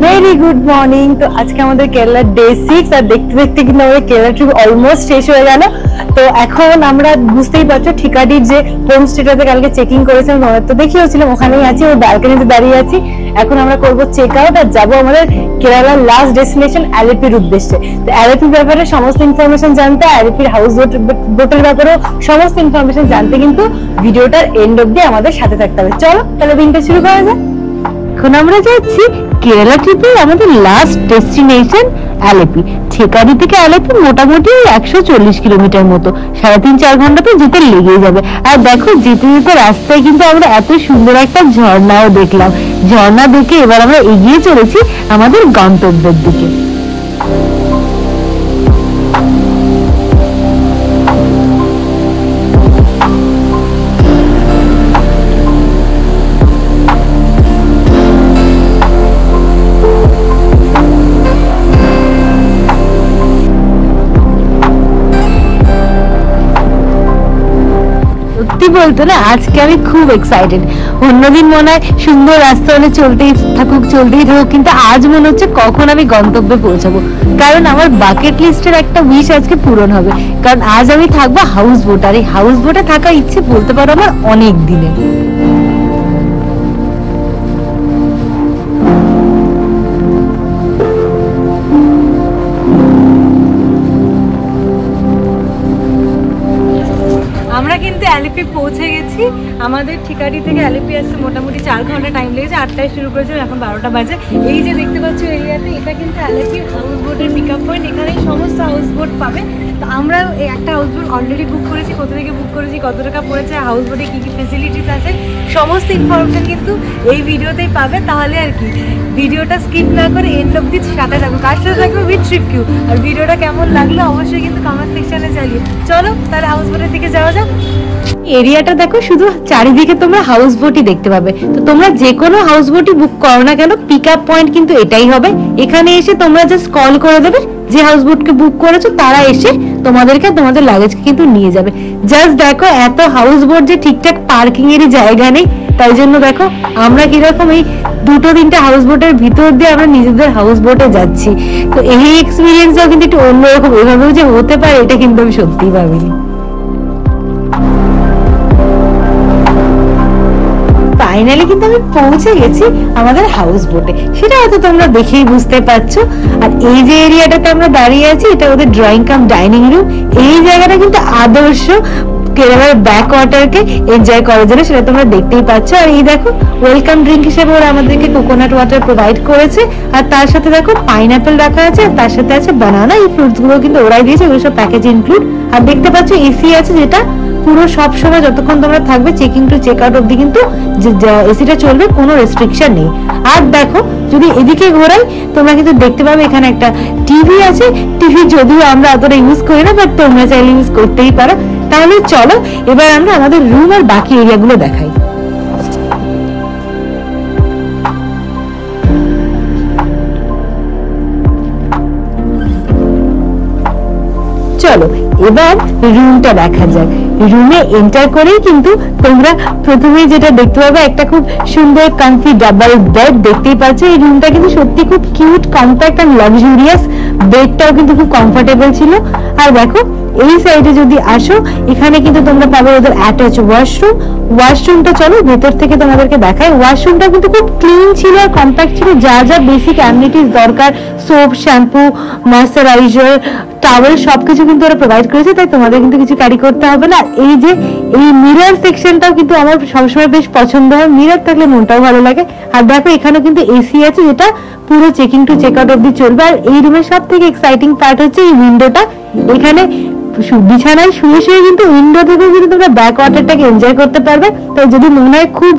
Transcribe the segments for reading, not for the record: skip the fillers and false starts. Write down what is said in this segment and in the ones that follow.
Very good morning. তো আজকে আমাদের কেরালার ডে 6 আর দেখতে দেখতে কিন্তু আমাদের কেরালা ট্রিপ অলমোস্ট শেষ হয়ে গেল। তো এখন আমরা বুঝতেই পারছো ঠিকাটির যে হোমস্টেটাতে কালকে চেকিং করেছিলাম, তোমাদের তো দেখিয়েছিলাম, ওখানেই আছি, ওই ব্যালকনিতে দাঁড়িয়ে আছি। এখন আমরা করবো চেক আউট আর যাবো আমাদের কেরালার লাস্ট ডেস্টিনেশন আলেপির উদ্দেশ্যে। তো আলেপির ব্যাপারে সমস্ত ইনফরমেশন জানতে, আলেপির হাউস বোটের ব্যাপারেও সমস্ত ইনফরমেশন জানতে কিন্তু ভিডিওটার এন্ড অব্দি আমাদের সাথে থাকতে হবে। চলো তাহলে দিনটা শুরু করা যাক। এখন আমরা যাচ্ছি কেরালা ট্রিপে আমাদের লাস্ট ডেস্টিনেশন আলেপি। ঠেকারি থেকে আলেপি মোটামুটি 140 কিলোমিটার মতো, 3.5-4 ঘন্টাতে যেতে লেগেই যাবে। আর দেখো যেতে যেতে রাস্তায় কিন্তু আমরা এত সুন্দর একটা ঝর্ণাও দেখলাম। ঝর্ণা দেখে এবার আমরা এগিয়ে চলেছি আমাদের গন্তব্যের দিকে। বলতো না, আজকে আমি খুব এক্সাইটেড। অন্যদিন মনে হয় সুন্দর রাস্তা হলে চলতেই থাকুক, কিন্তু আজ মনে হচ্ছে কখন আমি গন্তব্যে পৌঁছাবো। কারণ আমার বাকেট লিস্টের একটা উইশ আজকে পূরণ হবে, কারণ আজ আমি থাকবো হাউস বোট। আর এই হাউস বোটে থাকার ইচ্ছে বলতে পারো আমার অনেক দিনের। আমরা কিন্তু আলেপি পৌঁছে গেছি। আমাদের ঠিকারি থেকে আলেপি আসতে মোটামুটি 4 ঘন্টা টাইম লেগেছে। 8টায় শুরু করেছিলাম, এখন 12টা বাজে। এই যে দেখতে পাচ্ছ এরিয়াতে, এটা কিন্তু আলেপির হাউস বোটের পিক আপ পয়েন্ট। এখানে সমস্ত হাউস বোট পাবে। তো আমরা একটা হাউস বোট অলরেডি বুক করেছি, কোথা থেকে বুক করেছি, কত টাকা পড়েছে, হাউস বোটে কী কী ফেসিলিটিস আছে, সমস্ত ইনফরমেশন কিন্তু এই ভিডিওতেই পাবে। তাহলে আর কি ভিডিওটা স্কিপ না করে এন্ড অব্দি সাথে থাকবে। কার সাথে থাকবে? With trip Q. আর ভিডিওটা কেমন লাগলো অবশ্যই কিন্তু কমেন্ট সেকশনে জানিয়ে। চলো তাহলে হাউস বোটের দিকে যাওয়া যাক। এরিয়াটা দেখো, শুধু চারিদিকে তোমরা হাউস বোটই দেখতে পাবে। তো তোমরা যে কোনো হাউস বোটই বুক করো না কেন, পিক আপ পয়েন্ট কিন্তু এটাই হবে। এখানে এসে তোমরা জাস্ট কল করে দেবে, যে হাউস বোটকে বুক করেছো তারা এসে তোমাদেরকে তোমাদের লাগেজকে কিন্তু নিয়ে যাবে। জাস্ট দেখো এত হাউস বোট যে ঠিকঠাক পার্কিং এরই জায়গা নেই, তাই জন্য দেখো আমরা কিরকম এই 2-3টে হাউস বোটের ভিতর দিয়ে আমরা নিজেদের হাউস বোটে যাচ্ছি। তো এই এক্সপিরিয়েন্সটাও কিন্তু একটু অন্যরকম। এভাবেও যে হতে পারে এটা কিন্তু আমি সত্যিই ভাবিনি। ফাইনালি কিন্তু আমি পৌঁছে গেছি আমাদের হাউস বোটে, সেটা হয়তো তোমরা দেখেই বুঝতে পারছো। আর এই যে এরিয়াটাতে আমরা দাঁড়িয়ে আছি, এটা ওদের ড্রয়িং কাম ডাইনিং রুম। এই জায়গাটা কিন্তু আদর্শ কেরালার ব্যাক ওয়াটারকে এনজয় করার জন্য, সেটা তোমরা দেখতেই পাচ্ছ। আর এই দেখো ওয়েলকাম ড্রিঙ্ক হিসেবে ওরা আমাদেরকে কোকোনাট ওয়াটার প্রোভাইড করেছে। আর তার সাথে দেখো পাইনাপেল রাখা আছে, আর তার সাথে আছে বানানা। এই ফ্রুটস গুলো কিন্তু ওরাই দিয়েছে, ওগুলো সব প্যাকেজ ইনক্লুড। আর দেখতে পাচ্ছ এসি আছে, যেটা পুরো সব সময় যতক্ষণ তোমরা থাকবে চেকিং টু চেক আউট অব্দি কিন্তু এসিটা চলবে, কোনো রেস্ট্রিকশন নেই। আর দেখো যদি এদিকে ঘোরাই তোমরা কিন্তু দেখতে পাবে এখানে একটা টিভি আছে। টিভি যদিও আমরা অতটা ইউজ করি না, বাট তোমরা চাইলে ইউজ করতেই পারো। তাহলে চলো এবার আমরা আমাদের রুম আর বাকি এরিয়াগুলো দেখাই। চলো এবার রুমটা দেখা যাক। রুমে এন্টার করেই কিন্তু তোমরা প্রথমেই যেটা দেখতে পাবে, একটা খুব সুন্দর কমফি ডাবল বেড দেখতেই পাচ্ছ। এই রুমটা কিন্তু সত্যি খুব কিউট, কম্প্যাক্ট আর লাক্সারিয়াস। বেডটাও কিন্তু খুব কমফোর্টেবল ছিল। আর দেখো এই সাইডে যদি আসো, এখানে কিন্তু তোমরা পাবে ওদের অ্যাটাচ ওয়াশরুম। ওয়াশরুমটা চলো ভেতর থেকে তোমাদেরকে দেখাই। ওয়াশরুমটা কিন্তু খুব ক্লিন ছিল আর কম্প্যাক্ট ছিল। যা যা বেসিক অ্যামিনিটিস দরকার, সোপ, শ্যাম্পু, ময়শ্চারাইজার, টাওয়েল সবকিছু কিন্তু ওরা প্রোভাইড করেছে, তাই তোমাদের কিন্তু কিছু ক্যারি করতে হবে না। এই যে এই মিরর সেকশনটাও কিন্তু আমার সবসময় বেশ পছন্দ হয়, মিরর থাকলে মনটাও ভালো লাগে। আর দেখো এখানে কিন্তু এসি আছে, যেটা পুরো চেকিং টু চেক আউট অব্দি চলবে। আর এই রুমের সব থেকে এক্সাইটিং পার্ট হচ্ছে এই উইন্ডোটা। এখানে বিছানায় শুয়ে শুয়ে কিন্তু উইন্ডো থেকে কিন্তু তোমরা ব্যাক ওয়াটারটাকে এনজয় করতে পারবে। তো যদি মনে হয় খুব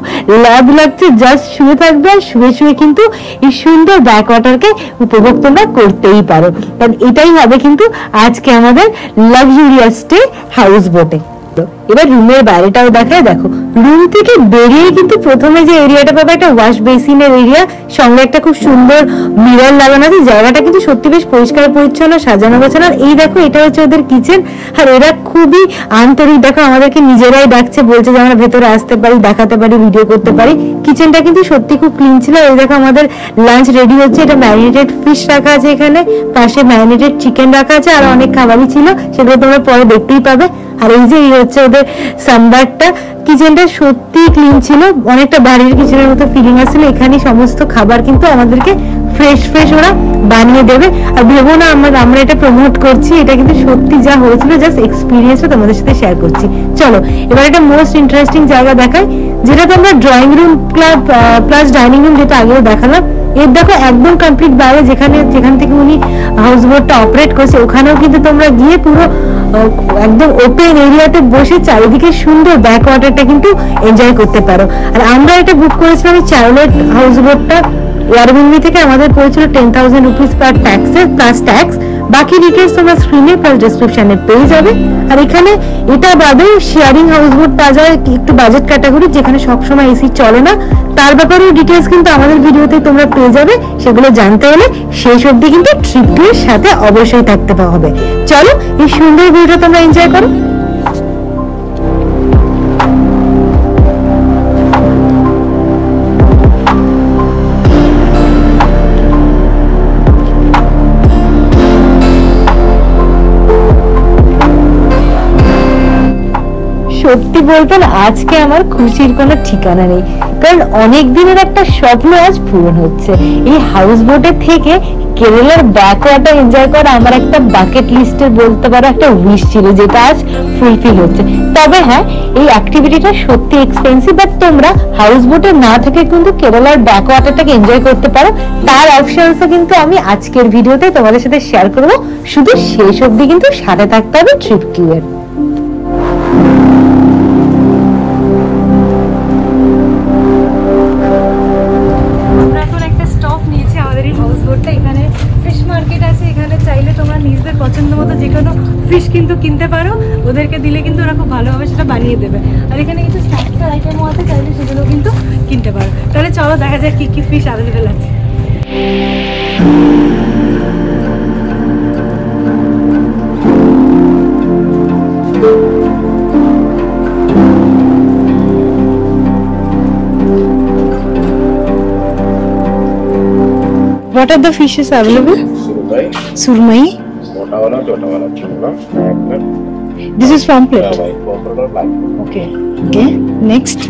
লাভ লাগছে, জাস্ট শুয়ে থাকবে আর শুয়ে শুয়ে কিন্তু এই সুন্দর ব্যাক ওয়াটারকে উপভোগ তোমরা করতেই পারো। কারণ এটাই হবে কিন্তু আজকে আমাদের লাক্সারিয়াস স্টে হাউস বোটে। মতো। এবার রুমের বাইরেটাও দেখায়, দেখো রুম থেকে বেরিয়ে কিন্তু প্রথমে যে এরিয়াটা পাবে একটা ওয়াশ বেসিনের এরিয়া, সঙ্গে একটা খুব সুন্দর মিরর লাগানো আছে। জায়গাটা কিন্তু সত্যি বেশ পরিষ্কার পরিচ্ছন্ন, সাজানো গোছানো। আর এই দেখো এটা হচ্ছে ওদের কিচেন, আর এরা খুবই আন্তরিক, দেখো আমাদেরকে নিজেরাই ডাকছে, বলছে যে আমরা ভেতরে আসতে পারি, দেখাতে পারি, ভিডিও করতে পারি। কিচেনটা কিন্তু সত্যি খুব ক্লিন ছিল। এই দেখো আমাদের লাঞ্চ রেডি হচ্ছে, এটা ম্যারিনেটেড ফিশ রাখা আছে এখানে, পাশে ম্যারিনেটেড চিকেন রাখা আছে, আর অনেক খাবারই ছিল, সেগুলো তোমরা পরে দেখতেই পাবে। আর এই যে এই হচ্ছে ওদের সাম্বারটা। কিচেনটা সত্যি ক্লিন ছিল, অনেকটা বাড়ির কিচেনের মতো ফিলিং আসছিল। এখানে সমস্ত খাবার কিন্তু আমাদেরকে ফ্রেশ ফ্রেশ ওরা বানিয়ে দেবে। আর ভেবো না আমরা এটা প্রমোট করছি, এটা কিন্তু সত্যি যা হয়েছিল, জাস্ট এক্সপিরিয়েন্সটা তোমাদের সাথে শেয়ার করছি। চলো এবার একটা মোস্ট ইন্টারেস্টিং জায়গা দেখাই, যেটা তোমরা drawing room plus dining room, যেটা আগেও দেখালাম। এর দেখো একদম কমপ্লিট বাইরে, যেখান থেকে উনি হাউস বোটটা অপারেট করছে, ওখানেও কিন্তু তোমরা গিয়ে পুরো একদম ওপেন এরিয়াতে বসে চারিদিকে সুন্দর ব্যাক ওয়াটারটা কিন্তু এনজয় করতে পারো। আর আমরা এটা বুক করেছিলাম এই চার্লোট হাউস বোটটা, এয়ারবিএনবি থেকে আমাদের পড়েছিল 10,000 রুপিস পার ট্যাক্সের প্লাস ট্যাক্স। বাকি ডিটেলস তোমরা স্ক্রিনে প্লাস ডেসক্রিপশনে পেয়ে যাবে। আর এখানে এটা বাদে শেয়ারিং হাউস বোট পাওয়া যায়, একটু বাজেট ক্যাটাগরি, যেখানে সবসময় এসি চলে না, তার ব্যাপারেও ডিটেলস কিন্তু আমাদের ভিডিওতে তোমরা পেয়ে যাবে। সেগুলো জানতে হলে শেষ অবধি কিন্তু ট্রিপটির সাথে অবশ্যই থাকতে হবে। চলো এই সুন্দর ভিডিওটা তোমরা এনজয় করো। সত্যি বলতে না, আজকে আমার খুশির কোনো ঠিকানা নেই, কারণ অনেক দিনের একটা স্বপ্ন আজ পূরণ হচ্ছে। এই হাউস বোটে থেকে কেরালার ব্যাকওয়াটার এনজয় করা আমার একটা বাকেট লিস্টে বলতে পারো একটা উইশ ছিল, যেটা আজ ফুলফিল হচ্ছে। তবে হ্যাঁ, এই অ্যাক্টিভিটিটা সত্যি এক্সপেন্সিভ, বাট তোমরা হাউস বোটে না থেকে কিন্তু কেরালার ব্যাকওয়াটারটাকে এনজয় করতে পারো। তার অপশনসও কিন্তু আমি আজকের ভিডিওতে তোমাদের সাথে শেয়ার করবো, শুধু শেষ অবধি কিন্তু সাথে থাকতে হবে ট্রিপ কিউয়ের। পছন্দ মতো যে কোনো ফিশ কিন্তু কিনতে পারো, ওদেরকে দিলে কিন্তু ওরা খুব ভালোভাবে সেটা বানিয়ে দেবে। আর এখানে কিছু স্ন্যাক্সের আইটেমও আছে, চাইলে সেগুলো কিন্তু কিনতে পারো। তাহলে চলো দেখা যায় কি কি ফিশ অ্যাভেলেবেল আছে। What are the fishes available? Surmai. This is pomfret. Okay. Okay. Next.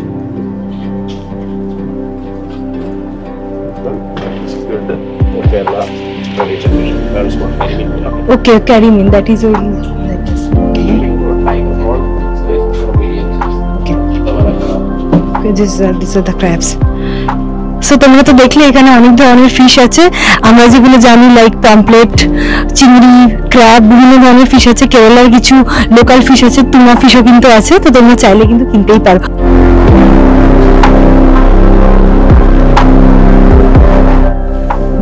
Okay, carrymin. That is only like this. Okay. Okay. These are the crabs. So তোমরা তো দেখলে এখানে অনেক ধরনের ফিশ আছে। আমরা যেগুলো জানি লাইক পমফ্রেট, চিংড়ি, ক্র্যাব, বিভিন্ন ধরনের ফিশ আছে। কেরালার কিছু লোকাল ফিশ আছে, টুনা ফিশও কিন্তু আছে, তো তোমরা চাইলে কিন্তু কিনতেই পারো।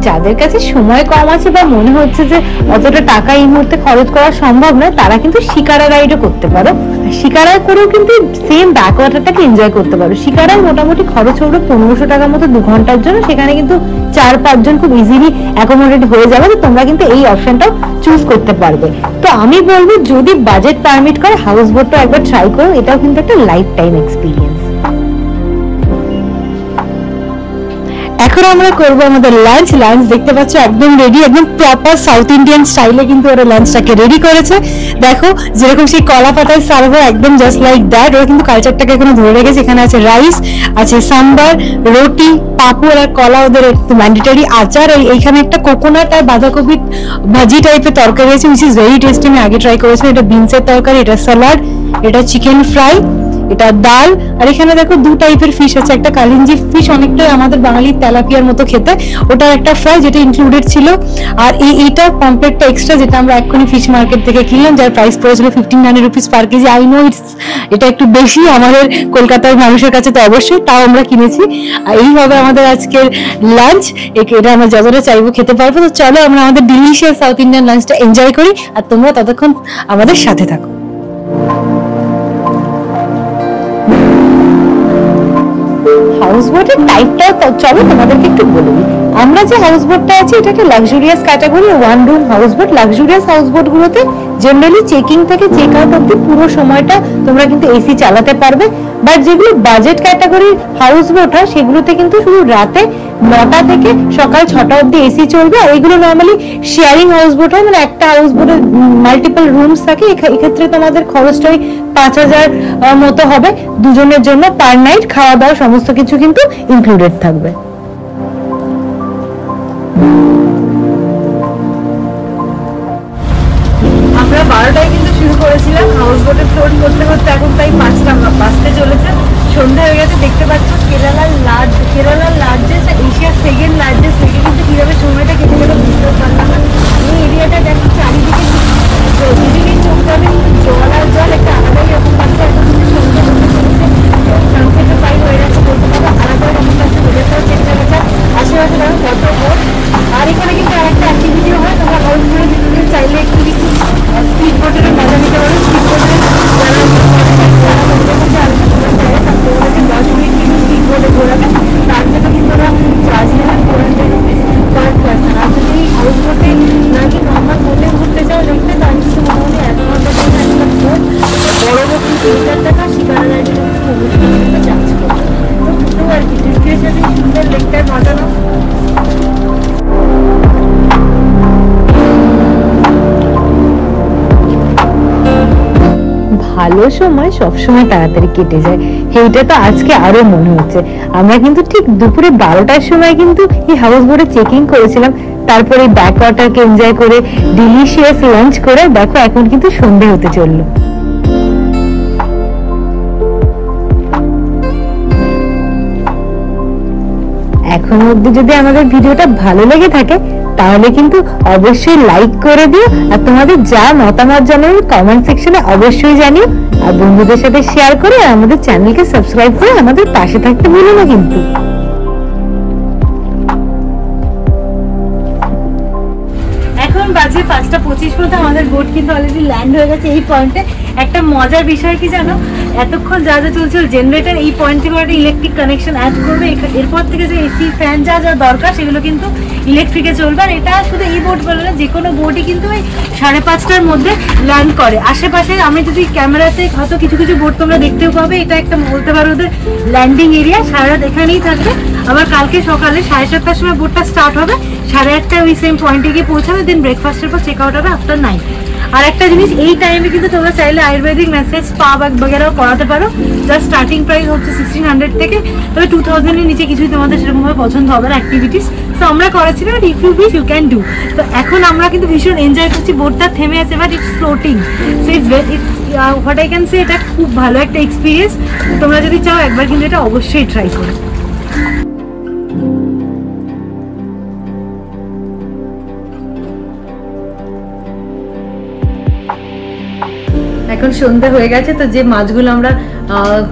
যাদের কাছে সময় কম আছে বা মনে হচ্ছে যে অতটা টাকা এই মুহূর্তে খরচ করা সম্ভব নয়, তারা কিন্তু শিকারা রাইডও করতে পারো। শিকারা করেও কিন্তু সেম ব্যাকওয়াটারটাকে এনজয় করতে পারো। শিকারায় মোটামুটি খরচ হবে 1500 টাকার মতো 2 ঘন্টার জন্য। সেখানে কিন্তু 4-5 জন খুব ইজিলি অ্যাকোমোডেট হয়ে যাবে। তো তোমরা কিন্তু এই অপশনটাও চুজ করতে পারবে। তো আমি বলবো যদি বাজেট পারমিট করে হাউস বোটটা একবার ট্রাই করো, এটাও কিন্তু একটা লাইফ টাইম এক্সপিরিয়েন্স। এখন আমরা করবো আমাদের লাঞ্চ। লাঞ্চ দেখতে পাচ্ছ একদম রেডি, একদম প্রপার সাউথ ইন্ডিয়ান স্টাইলে কিন্তু ওরা লাঞ্চটাকে রেডি করেছে। দেখো যেরকম সেই কলা পাতায় সার্ভ হয়, একদম জাস্ট লাইক দ্যাট। ওরা কিন্তু কালচারটাকে এখানে ধরে রেখেছে। এখানে আছে রাইস, আছে সাম্বার, রুটি, পাঁপড় আর কলা, ওদের ম্যান্ডেটরি আচার। এইখানে একটা কোকোনাট আর বাঁধাকপি ভাজি টাইপের তরকারি আছে, উইচ ইজ ভেরি টেস্টি। আমি আগে ট্রাই করেছিলাম। এটা বিনসের তরকারি, এটা স্যালাড, এটা চিকেন ফ্রাই, এটা ডাল। আর এখানে দেখো 2 টাইপের ফিশ আছে, একটা কালিঞ্জি ফিশ, অনেকটা আমাদের বাঙালির তেলাপিয়ার মতো খেতে, ওটা একটা ফ্রাই যেটা ইনক্লুডেড ছিল। আর এইটা পমফ্রেটটা এক্সট্রা, যেটা আমরা এক্ষুনি ফিশ মার্কেট থেকে কিনলাম, যার প্রাইস পড়েছিল 1500 rupees per KG. I know এটা একটু বেশি আমাদের কলকাতার মানুষের কাছে, তো অবশ্যই তাও আমরা কিনেছি। আর এই হবে আমাদের আজকের লাঞ্চ। এটা আমরা যতটা চাইবো খেতে পারবো। তো চলো আমরা আমাদের ডিলিশিয়াস সাউথ ইন্ডিয়ান লাঞ্চটা এনজয় করি, আর তোমরা ততক্ষণ আমাদের সাথে থাকো। হাউস বোটের টাইপটাও চলো তোমাদেরকে একটু বলে দিই। আমরা যে হাউস বোটটা আছে এটা একটা luxurious category one room house boat. Luxurious house boat গুলোতে জেনারেলি চেকিং থেকে চেক আউট অব্দি পুরো সময়টা তোমরা কিন্তু এসি চালাতে পারবে। বাট যেগুলো বাজেট ক্যাটাগরির হাউস বোট হয় সেগুলোতে কিন্তু শুধু রাতে 9টা থেকে সকাল 6টা অব্দি এসি চলবে। আর এগুলো নর্মালি শেয়ারিং হাউস বোট হয়, মানে একটা হাউস বোটে মাল্টিপল রুমস থাকে। এক্ষেত্রে তোমাদের খরচটাই 5,000 মতো হবে দুজনের জন্য পার নাইট। খাওয়া দাওয়া সমস্ত কিছু কিন্তু ইনক্লুডেড থাকবে। আমরা 12টায় কিন্তু শুরু করেছিলাম হাউস বোটে ফ্লোট করতে করতে এখন প্রায় 5টা বাজতে চলেছে, সন্ধ্যা হয়ে গেছে। দেখতে পাচ্ছ কেরালার লার্জেস্ট এশিয়ার সেকেন্ড লার্জেস্ট লেকে কিন্তু কিভাবে সময়টা কেটে গেল বুঝতেও পারলাম না। এই এরিয়াটা দেখো চারিদিকে দুদিকে চোখ যাবে কিন্তু জল আর জল একটা আলাদাই রকম লাগছে। এখন কিন্তু সন্ধ্যা করতে চলেছে, সানসেটও প্রায় হয়ে গেছে বলতে পারবো, আলাদাই রকম লাগছে। ওদেরটাও চেক করা যায় আশেপাশে দেখো কত বোট। আর এখানে কিন্তু আরেকটা অ্যাক্টিভিটিও হয়, তোমরা হাউস বোটে যেতে চাইলে একটু স্পিড বোটের মজা নিতে পারো। স্পিড বোটে যারা তোমাদেরকে 10 মিনিট কিন্তু স্পিড বোটে ঘোরাবে, তার জন্য কিন্তু ওরা চার্জ নেবে 400 রুপিস পার পার্সন। আর যদি হাউস বোটে নাকি নর্মাল বোটে ঘুরতে চাও দেখতে, তার কিন্তু মোটামুটি 1 ঘন্টার জন্য একটা বোট বড় বোট 3,000 টাকা, শিকারা রাইডে কিন্তু 15 টাকা চার্জ করবে। তো দুটো আর কি ডিসপ্লের সাথে সুন্দর লেকটার মজা নাও। ভালো সময় সবসময় তাড়াতাড়ি কেটে যায়, এইটা তো আজকে আরো মনে হচ্ছে। আমরা কিন্তু ঠিক দুপুরে 12টার সময় কিন্তু এই হাউস বোটে চেকিং করেছিলাম, তারপরে ব্যাক ওয়াটারকে এনজয় করে ডিলিশিয়াস লাঞ্চ করে দেখো এখন কিন্তু সন্ধে হতে চললো। এখন অবধি যদি আমাদের ভিডিওটা ভালো লেগে থাকে তাহলে কিন্তু অবশ্যই লাইক করে দিও, আর তোমাদের যা মতামত জানাবে কমেন্ট সেকশনে অবশ্যই জানিও। আর বন্ধুদের সাথে শেয়ার করে আমাদের চ্যানেলকে সাবস্ক্রাইব করে আমাদের পাশে থাকতে ভুলো না কিন্তু। এখন বাজে 5:25 মতো, আমাদের বোট কিন্তু অলরেডি ল্যান্ড হয়ে গেছে এই পয়েন্টে। একটা মজার বিষয় কি জানো, এতক্ষণ যা যা চলছিল জেনারেটর এই পয়েন্ট থেকে একটা ইলেকট্রিক কানেকশন অ্যাড করবে। এরপর থেকে যে এসি ফ্যান যা যা দরকার সেগুলো কিন্তু ইলেকট্রিকে চলবে। আর এটা শুধু এই বোট বলে না, যে কোনো বোটই কিন্তু ওই 5:30টার মধ্যে ল্যান্ড করে। আশেপাশে আমি যদি ক্যামেরাতে হয়তো কিছু কিছু বোট তোমরা দেখতেও পাবে, এটা একটা বলতে পারো ওদের ল্যান্ডিং এরিয়া, সারা রাত এখানেই থাকবে। আবার কালকে সকালে 7:30টার সময় বোটটা স্টার্ট হবে, 8:30টায় ওই সেম পয়েন্টে গিয়ে পৌঁছাবে। দেন ব্রেকফাস্টের পর চেক আউট হবে আফটার 9। আর একটা জিনিস, এই টাইমে কিন্তু তোমরা চাইলে আয়ুর্বেদিক ম্যাসাজ স্পা বাগেরাও করাতে পারো। যার স্টার্টিং প্রাইস হচ্ছে 1600 থেকে, তবে 2000 এর নিচে কিছুই তোমাদের সেরকম ভাবে পছন্দ হবে না অ্যাক্টিভিটিস। তো আমরা করেছিলাম, but if you wish you can do. তো এখন আমরা কিন্তু ভীষণ এনজয় করছি, বোটটা থেমে আছে but it's floating. So what I can say, এটা খুব ভালো একটা এক্সপিরিয়েন্স। তোমরা যদি চাও একবার কিন্তু এটা অবশ্যই ট্রাই করো। এখন সন্ধ্যা হয়ে গেছে, তো যে মাছগুলো আমরা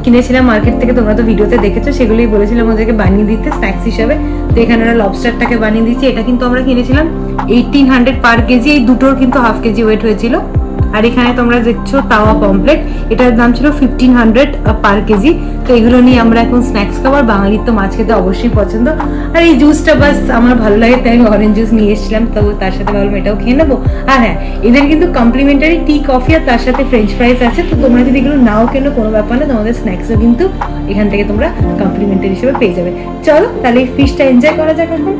কিনেছিলাম মার্কেট থেকে, তোমরা তো ভিডিওতে দেখেছো, সেগুলোই বলেছিলাম ওদেরকে বানিয়ে দিতে স্ন্যাক্স হিসাবে। তো এখানে ওরা লবস্টারটাকে বানিয়ে দিচ্ছি। এটা কিন্তু আমরা কিনেছিলাম 1800 পার কেজি, এই দুটোর কিন্তু হাফ কেজি ওয়েট হয়েছিল। আর এখানে তোমরা দেখছো তাওয়া পমপ্লেট, এটার দাম ছিল 1500 পার কেজি। তো এগুলো নিয়ে আমরা এখন স্ন্যাক্স খাবার, বাঙালির তো মাছ খেতে অবশ্যই পছন্দ। আর এই জুসটা বাস আমার ভালো লাগে, তাই আমি অরেঞ্জ জুস নিয়ে এসেছিলাম। তো তার সাথে ভাবলাম এটাও খেয়ে নেবো। আর হ্যাঁ, এদের কিন্তু কমপ্লিমেন্টারি টি কফি আর তার সাথে ফ্রেঞ্চ ফ্রাইস আছে। তো তোমরা যদি এগুলো নাও কেনো কোনো ব্যাপার না, তোমাদের স্ন্যাক্সও কিন্তু এখান থেকে তোমরা কমপ্লিমেন্টারি হিসেবে পেয়ে যাবে। চলো তাহলে এই ফিশটা এনজয় করা যাক। এখন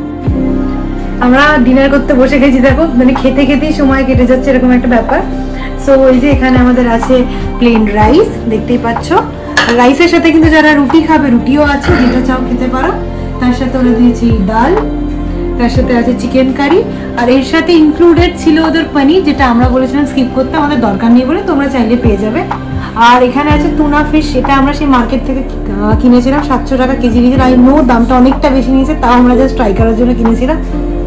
আমরা ডিনার করতে বসে গেছি, দেখো মানে খেতে খেতেই সময় কেটে যাচ্ছে এরকম একটা ব্যাপার। সো এই যে এখানে আমাদের আছে প্লেন রাইস, দেখতেই পাচ্ছ। রাইসের সাথে কিন্তু যারা রুটি খাবে রুটিও আছে, যেটা চাও খেতে পারো। তার সাথে ওরা দিয়েছি ডাল, তার সাথে আছে চিকেন কারি, আর এর সাথে ইনক্লুডেড ছিল ওদের পনির, যেটা আমরা বলেছিলাম স্কিপ করতে, আমাদের দরকার নেই বলে, তোমরা চাইলে পেয়ে যাবে। আর এখানে আছে টুনা ফিশ, এটা আমরা সেই মার্কেট থেকে কিনেছিলাম, 700 টাকা কেজি নিয়েছিলাম। আই নো দামটা অনেকটা বেশি নিয়েছে, তাও আমরা জাস্ট ট্রাই করার জন্য কিনেছিলাম।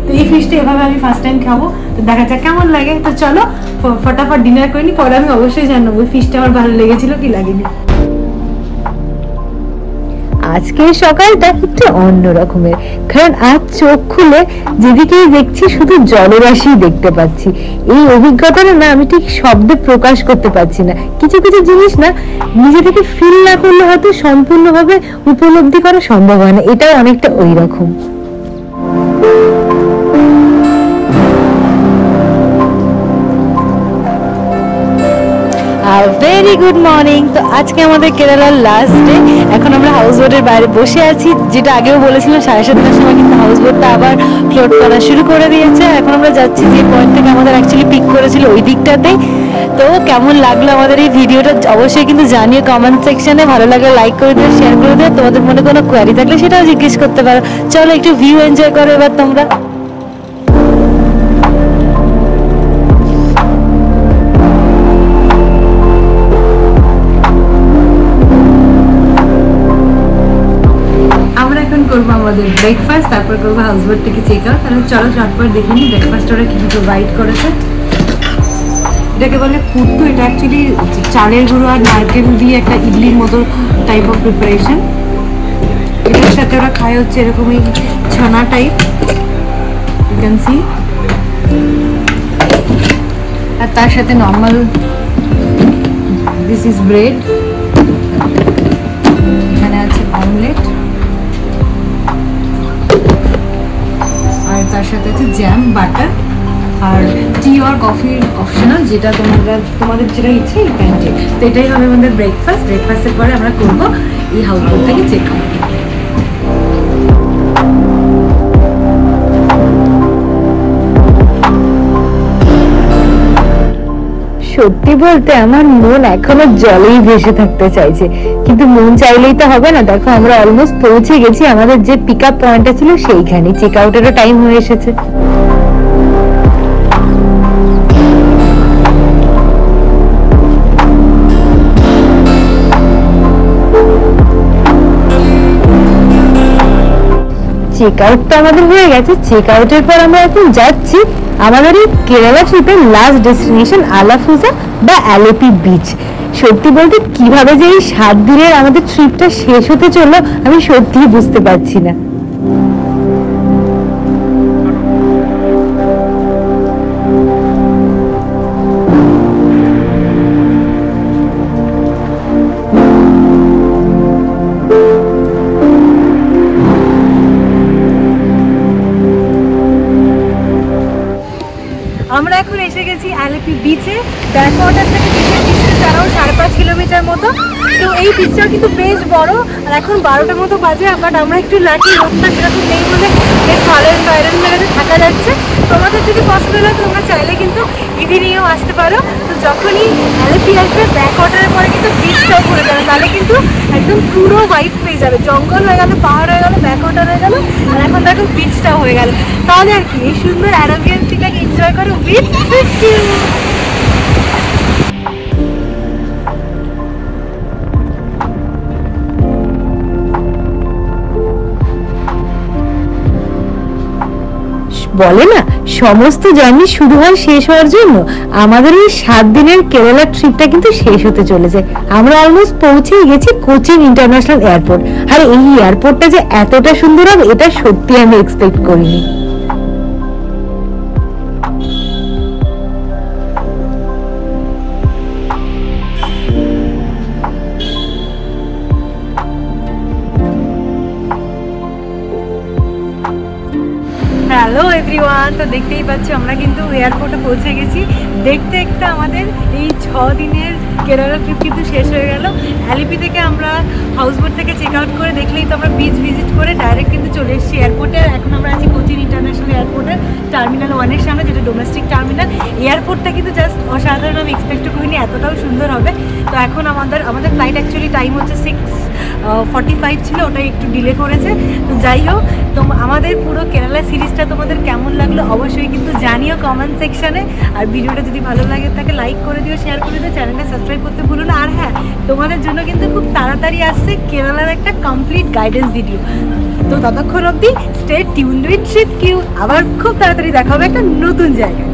তো এই ফিশটা এভাবে আমি ফার্স্ট টাইম খাবো, তো দেখা যাক কেমন লাগে। তো চলো ফটাফট ডিনার করে নি, পরে আমি অবশ্যই জানাবো ওই ফিশটা আমার ভালো লেগেছিল কি লাগেনি। আজকের সকালটা একটু অন্য রকমের, কারণ আজ চোখ খুলে যেদিকেই দেখছি শুধু জলরাশি দেখতে পাচ্ছি। এই অভিজ্ঞতাটা না আমি ঠিক শব্দে প্রকাশ করতে পারছি না। কিছু কিছু জিনিস না নিজে থেকে ফিল না করলে হয়তো সম্পূর্ণভাবে উপলব্ধি করা সম্ভব হয় না, এটাও অনেকটা ওই রকম। Very good morning. তো আজকে আমাদের কেরালার লাস্ট ডে। এখন আমরা হাউস বোটের বাইরে বসে আছি, যেটা আগেও বলেছিলাম 7:30টার সময় কিন্তু হাউস বোটটা আবার ফ্লোট করা শুরু করে দিয়েছে। এখন আমরা যাচ্ছি যে পয়েন্ট থেকে আমাদের অ্যাকচুয়ালি পিক করেছিল ওই দিকটাতেই। তো কেমন লাগলো আমাদের এই ভিডিওটা অবশ্যই কিন্তু জানিও কমেন্ট সেকশনে। ভালো লাগলে লাইক করে দিও, শেয়ার করে দিও। তোমাদের মনে কোনো কোয়ারি থাকলে সেটাও জিজ্ঞেস করতে পারো। চলো একটু ভিউ এনজয় করো এবার তোমরা। করবো আমাদের ব্রেকফাস্ট, তারপর করবো হাউস বোট থেকে চেক আউট। তাহলে চলো চটপট দেখে নিই ব্রেকফাস্ট ওরা কি প্রোভাইড করেছে। এটাকে বলে পুট্টু। এটা অ্যাকচুয়ালি চালের গুঁড়ো আর নারকেল দিয়ে একটা ইডলির মতো টাইপ অফ প্রিপারেশন। এটার সাথে ওরা খায় হচ্ছে এরকমই ছানা টাইপ, ইউ ক্যান সি। আর তার সাথে নর্মাল দিস ইজ ব্রেড, এখানে আছে অমলেট, আর তার সাথে আছে জ্যাম, বাটার, আর টি আর কফি অপশনাল, যেটা তোমাদের যেটা ইচ্ছে এই ক্যান্টে। তো এটাই হবে আমাদের ব্রেকফাস্ট। ব্রেকফাস্টের পরে আমরা করবো এই হাউস বোট থেকে চেক আউট। সত্যি বলতে আমার মন এখনো জলেই ভেসে থাকতে চাইছে, কিন্তু মন চাইলেই তো হবে না। দেখো আমরা অলমোস্ট পৌঁছে গেছি আমাদের যে পিক আপ পয়েন্টটা ছিল সেইখানে। চেক আউটেরও টাইম হয়ে এসেছে। চেক আউট তো আমাদের হয়ে গেছে। চেক আউটের পর আমরা এখন যাচ্ছি আমাদের এই কেরালা ট্রিপের লাস্ট ডেস্টিনেশন আলাফুজা বা অ্যালেপি বিচ। সত্যি বলতে কিভাবে যে এই 7 দিনের আমাদের ট্রিপটা শেষ হতে চললো আমি সত্যিই বুঝতে পারছি না। আমরা এখন এসে গেছি অ্যালেপি বিচে। ব্যাকওয়াটার থেকে বিচের ডিস্টেন্স অ্যারাউন্ড 5.5 কিলোমিটার মতো। তো এই বিচটাও কিন্তু বেশ বড়। আর এখন 12টার মতো বাজে, বাট আমরা একটু লাকি, রোদটা সেরকম নেই বলে বেশ ভালো এনভায়রনমেন্টে থাকা যাচ্ছে। তোমাদের যদি পসিবল হয় তোমরা চাইলে কিন্তু ইভিনিংয়েও আসতে পারো। তো যখনই অ্যালেপি আসবে ব্যাকওয়াটারের পরে কিন্তু বিচটাও ঘুরে যাবে, তাহলে কিন্তু একদম পুরো হোয়াইট পেয়ে যাবে। জঙ্গল হয়ে গেল, পাহাড় হয়ে গেল, ব্যাকওয়াটার হয়ে গেল, আর এখন দেখো বিচটাও হয়ে গেল। তাহলে আর কি এই সুন্দর অ্যারোগেন্সিটাকে এনজয় করো উইথ ইউ। বলে না সমস্ত জার্নি শুরু হয় শেষ হওয়ার জন্য। আমাদের এই 7 দিনের কেরালা ট্রিপটা কিন্তু শেষ হতে চলেছে। আমরা অলমোস্ট পৌঁছেই গেছি কোচিন ইন্টারন্যাশনাল এয়ারপোর্ট। আর এই এয়ারপোর্টটা যে এতটা সুন্দর হবে এটা সত্যি আমি এক্সপেক্ট করিনি। হ্যালো এভরিওয়ান, তো দেখতেই পাচ্ছ আমরা কিন্তু এয়ারপোর্টে পৌঁছে গেছি। দেখতে দেখতে আমাদের এই 6 দিনের কেরালা ট্রিপ কিন্তু শেষ হয়ে গেল। অ্যালিপি থেকে আমরা হাউস বোট থেকে চেক আউট করে দেখলেই তো আমরা বিচ ভিজিট করে ডাইরেক্ট কিন্তু চলে এসেছি এয়ারপোর্টে। এখন আমরা আছি কোচিন ইন্টারন্যাশনাল এয়ারপোর্টের টার্মিনাল 1-এর সামনে, যেটা ডোমেস্টিক টার্মিনাল। এয়ারপোর্টটা কিন্তু জাস্ট অসাধারণ, আমি এক্সপেক্ট করিনি এতটাও সুন্দর হবে। তো এখন আমাদের ফ্লাইট অ্যাকচুয়ালি টাইম হচ্ছে 6:45 ছিল, ওটাই একটু ডিলে করেছে। তো যাই হোক, তো আমাদের পুরো কেরালা সিরিজটা তোমাদের কেমন লাগলো অবশ্যই কিন্তু জানিও কমেন্ট সেকশানে। আর ভিডিওটা যদি ভালো লাগে থাকে লাইক করে দিও, শেয়ার করে দিও, চ্যানেলটা সাবস্ক্রাইব করতে ভুলো না। আর হ্যাঁ, তোমাদের জন্য কিন্তু খুব তাড়াতাড়ি আসছে কেরালার একটা কমপ্লিট গাইডেন্স ভিডিও। তো ততক্ষণ অবধি stay tuned with trip Q. আবার খুব তাড়াতাড়ি দেখা হবে একটা নতুন জায়গায়।